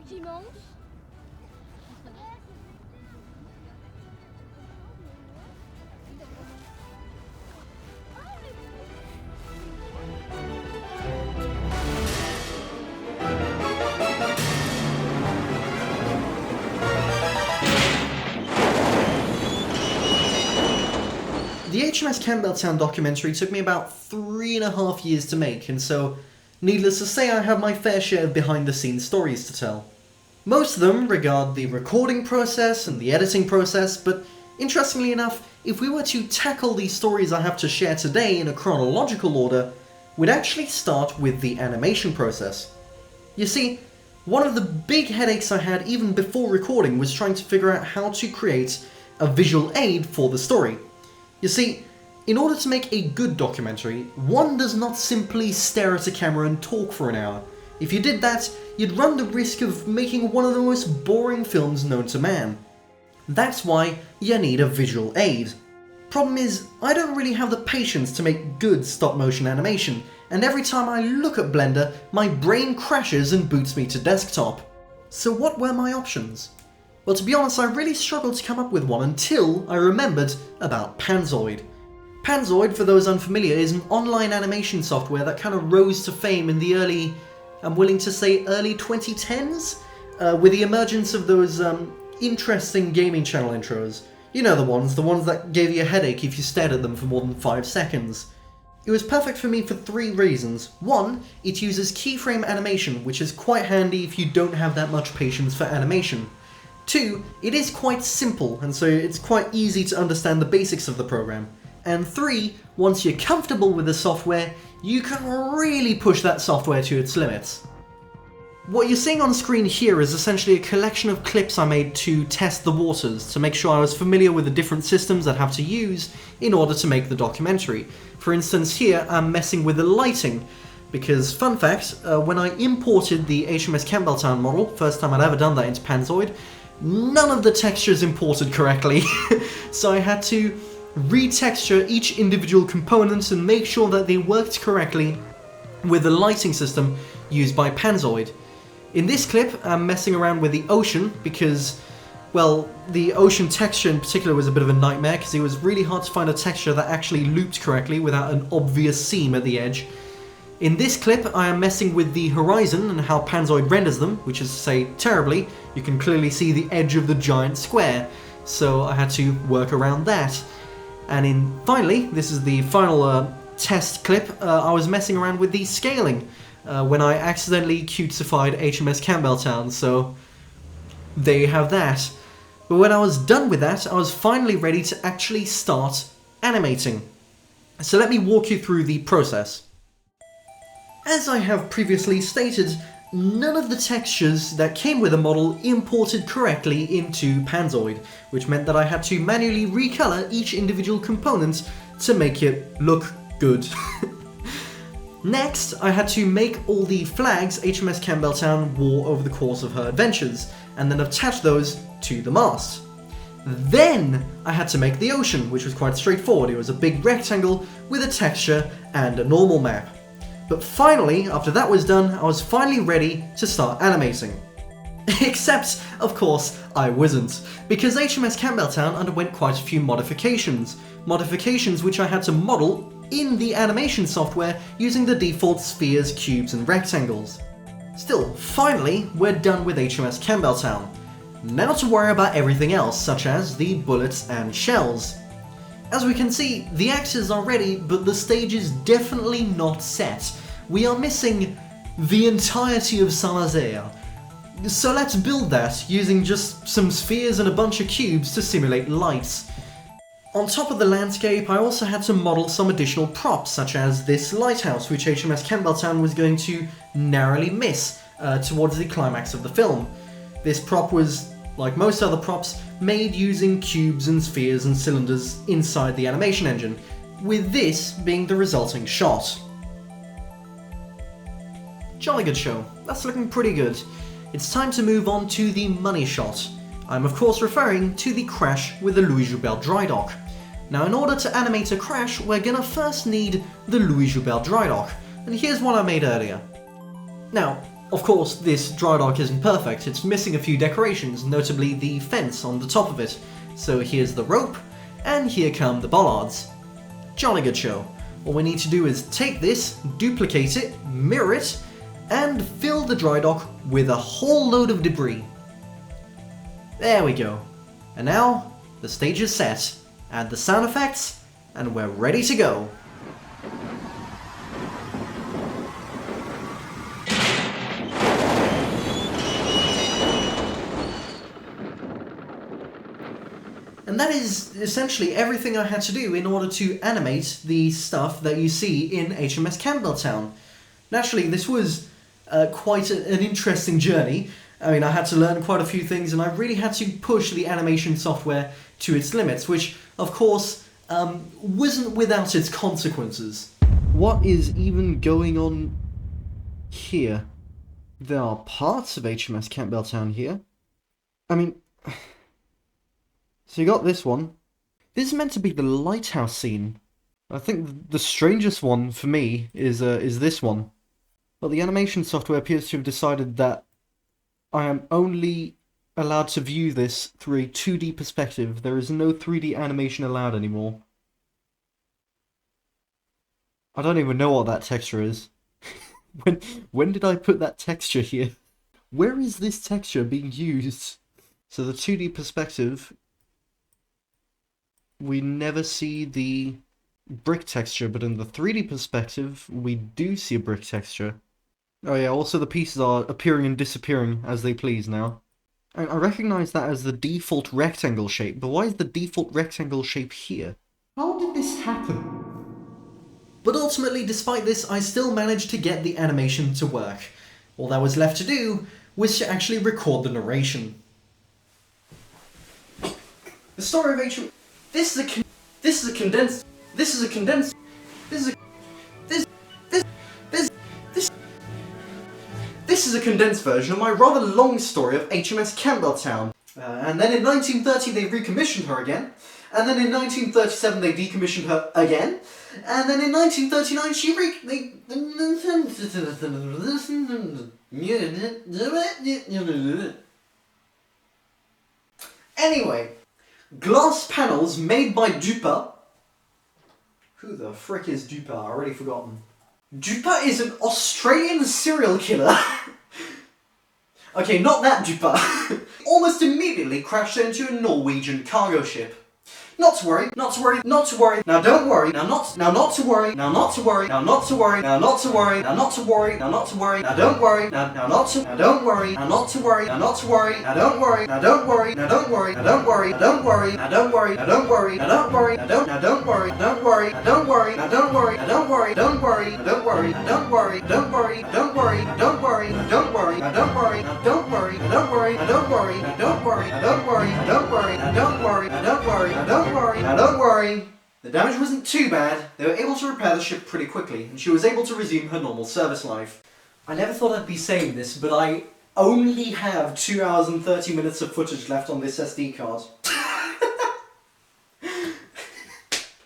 The HMS Campbeltown documentary took me about 3.5 years to make, and so, needless to say, I have my fair share of behind-the-scenes stories to tell. Most of them regard the recording process and the editing process, but interestingly enough, if we were to tackle these stories I have to share today in a chronological order, we'd actually start with the animation process. You see, one of the big headaches I had even before recording was trying to figure out how to create a visual aid for the story. You see, in order to make a good documentary, one does not simply stare at a camera and talk for an hour. If you did that, you'd run the risk of making one of the most boring films known to man. That's why you need a visual aid. Problem is, I don't really have the patience to make good stop-motion animation, and every time I look at Blender, my brain crashes and boots me to desktop. So what were my options? Well, to be honest, I really struggled to come up with one until I remembered about Panzoid. Panzoid, for those unfamiliar, is an online animation software that kind of rose to fame in the early, I'm willing to say early 2010s? With the emergence of those interesting gaming channel intros. You know the ones that gave you a headache if you stared at them for more than 5 seconds. It was perfect for me for 3 reasons. 1, it uses keyframe animation, which is quite handy if you don't have that much patience for animation. 2, it is quite simple, and so it's quite easy to understand the basics of the program. And 3, once you're comfortable with the software, you can really push that software to its limits. What you're seeing on screen here is essentially a collection of clips I made to test the waters, to make sure I was familiar with the different systems I'd have to use in order to make the documentary. For instance, here I'm messing with the lighting, because, fun fact, when I imported the HMS Campbeltown model, first time I'd ever done that into Panzoid, none of the textures imported correctly, so I had to retexture each individual component and make sure that they worked correctly with the lighting system used by Panzoid. In this clip, I'm messing around with the ocean because, well, the ocean texture in particular was a bit of a nightmare because it was really hard to find a texture that actually looped correctly without an obvious seam at the edge. In this clip, I am messing with the horizon and how Panzoid renders them, which is to say, terribly. You can clearly see the edge of the giant square, so I had to work around that. And finally, this is the final test clip, I was messing around with the scaling when I accidentally cutesified HMS Campbeltown, so there you have that. But when I was done with that, I was finally ready to actually start animating. So let me walk you through the process. As I have previously stated, none of the textures that came with the model imported correctly into Panzoid, which meant that I had to manually recolor each individual component to make it look good. Next, I had to make all the flags HMS Campbeltown wore over the course of her adventures, and then attach those to the mast. Then I had to make the ocean, which was quite straightforward. It was a big rectangle with a texture and a normal map. But finally, after that was done, I was finally ready to start animating. Except, of course, I wasn't, because HMS Campbeltown underwent quite a few modifications. Modifications which I had to model in the animation software using the default spheres, cubes, and rectangles. Still, finally, we're done with HMS Campbeltown. Now to worry about everything else, such as the bullets and shells. As we can see, the actors are ready, but the stage is definitely not set. We are missing the entirety of Saint-Nazaire. So let's build that, using just some spheres and a bunch of cubes to simulate lights. On top of the landscape, I also had to model some additional props, such as this lighthouse, which HMS Campbeltown was going to narrowly miss towards the climax of the film. This prop was, like most other props, made using cubes and spheres and cylinders inside the animation engine, with this being the resulting shot. Jolly good show. That's looking pretty good. It's time to move on to the money shot. I'm of course referring to the crash with the Louis Joubert dry dock. Now in order to animate a crash, we're gonna first need the Louis Joubert dry dock, and here's one I made earlier. Now, Of course, this dry dock isn't perfect. It's missing a few decorations, notably the fence on the top of it. So here's the rope, and here come the bollards. Jolly good show. All we need to do is take this, duplicate it, mirror it, and fill the dry dock with a whole load of debris. There we go. And now, the stage is set. Add the sound effects, and we're ready to go. And that is essentially everything I had to do in order to animate the stuff that you see in HMS Campbeltown. Naturally, this was quite an interesting journey. I mean, I had to learn quite a few things, and I really had to push the animation software to its limits, which, of course, wasn't without its consequences. What is even going on here? There are parts of HMS Campbeltown here. I mean... So you got this one. This is meant to be the lighthouse scene. I think the strangest one for me is this one. But the animation software appears to have decided that I am only allowed to view this through a 2D perspective. There is no 3D animation allowed anymore. I don't even know what that texture is. When did I put that texture here? Where is this texture being used? So the 2D perspective, we never see the brick texture, but in the 3D perspective, we do see a brick texture. Oh yeah, also the pieces are appearing and disappearing as they please now. And I recognize that as the default rectangle shape, but why is the default rectangle shape here? How did this happen? But ultimately, despite this, I still managed to get the animation to work. All that was left to do was to actually record the narration. The story of HMS... This is a condensed version of my rather long story of HMS Campbeltown. And then in 1930 they recommissioned her again, and then in 1937 they decommissioned her again, and then in 1939 Anyway, glass panels made by Dupas. Who the frick is Dupas? I've already forgotten. Dupas is an Australian serial killer. Okay, not that Dupas. Almost immediately crashed into a Norwegian cargo ship. Not to worry, not to worry, not to worry. Now don't worry, now not to worry, now not to worry, now not to worry, now not to worry, now not to worry, now not to worry, now don't worry, now not to, now don't worry, now not to worry, now not to worry, now don't worry, now don't worry, now don't worry, now don't worry, now don't worry, now don't worry, now don't worry, now don't worry, now don't worry, now don't worry, now don't worry, now don't worry, now don't worry, don't worry, now don't worry, now don't worry, don't worry, don't worry, don't worry, don't worry, don't worry, don't worry, don't worry, don't worry, don't worry, don't worry, don't worry, don't worry, don't worry, don't worry. Now don't worry, the damage wasn't too bad. They were able to repair the ship pretty quickly, and she was able to resume her normal service life. I never thought I'd be saying this, but I only have 2 hours and 30 minutes of footage left on this SD card.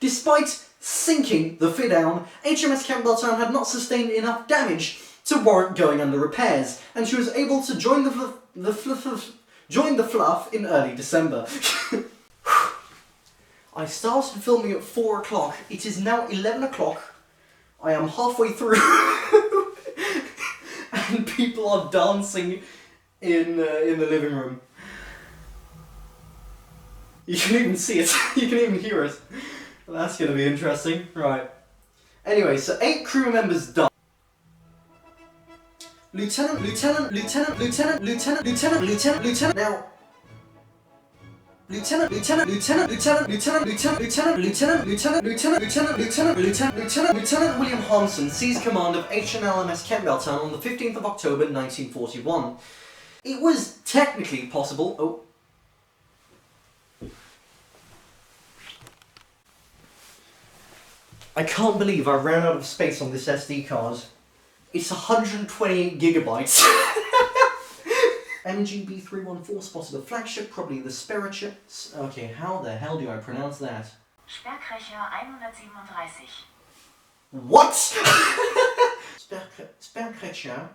Despite sinking the Fidown, HMS Campbeltown had not sustained enough damage to warrant going under repairs, and she was able to join the fluff in early December. I started filming at 4 o'clock. It is now 11 o'clock. I am halfway through. And people are dancing in the living room. You can even see it. You can even hear it. Well, that's going to be interesting. Right. Anyway, so 8 crew members died. Lieutenant. Now... Lieutenant William Harmson seized command of HMS Campbeltown on the 15th of October 1941. It was technically possible... I can't believe I ran out of space on this SD card. It's 128 gigabytes. MGB314 spotted a flagship, probably the Spirit ship. Okay, how the hell do I pronounce that? Sperrkrecher 137. What? Sperrkrecher.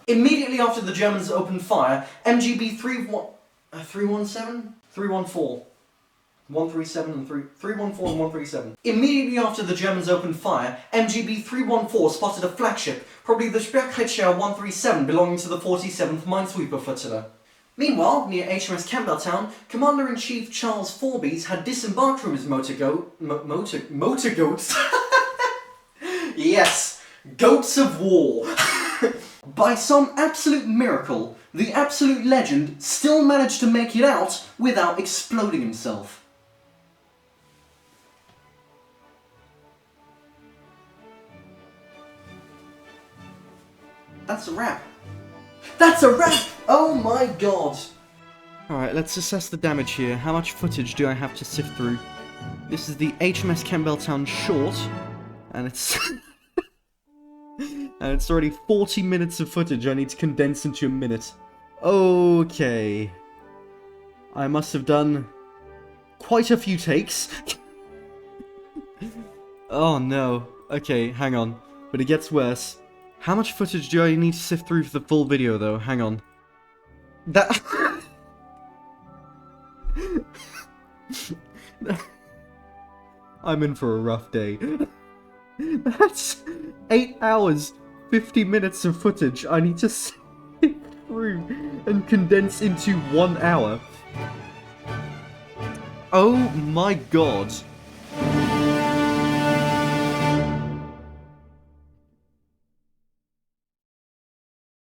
Immediately after the Germans opened fire, MGB 317? 314. 137 and 314 and 137. Immediately after the Germans opened fire, MGB 314 spotted a flagship, probably the Sperrkrecher 137 belonging to the 47th Minesweeper Flotilla. Meanwhile, near HMS Campbeltown, Commander-in-Chief Charles Forbes had disembarked from his motor goats. Yes, goats of war. By some absolute miracle, the absolute legend still managed to make it out without exploding himself. That's a wrap. That's a wrap! Oh my god! Alright, let's assess the damage here. How much footage do I have to sift through? This is the HMS Campbeltown short, and it's... and it's already 40 minutes of footage I need to condense into a minute. Okay. I must have done quite a few takes. Oh no. Okay, hang on. But it gets worse. How much footage do I need to sift through for the full video, though? Hang on. That... I'm in for a rough day. That's 8 hours, 50 minutes of footage I need to sift through and condense into 1 hour. Oh my god.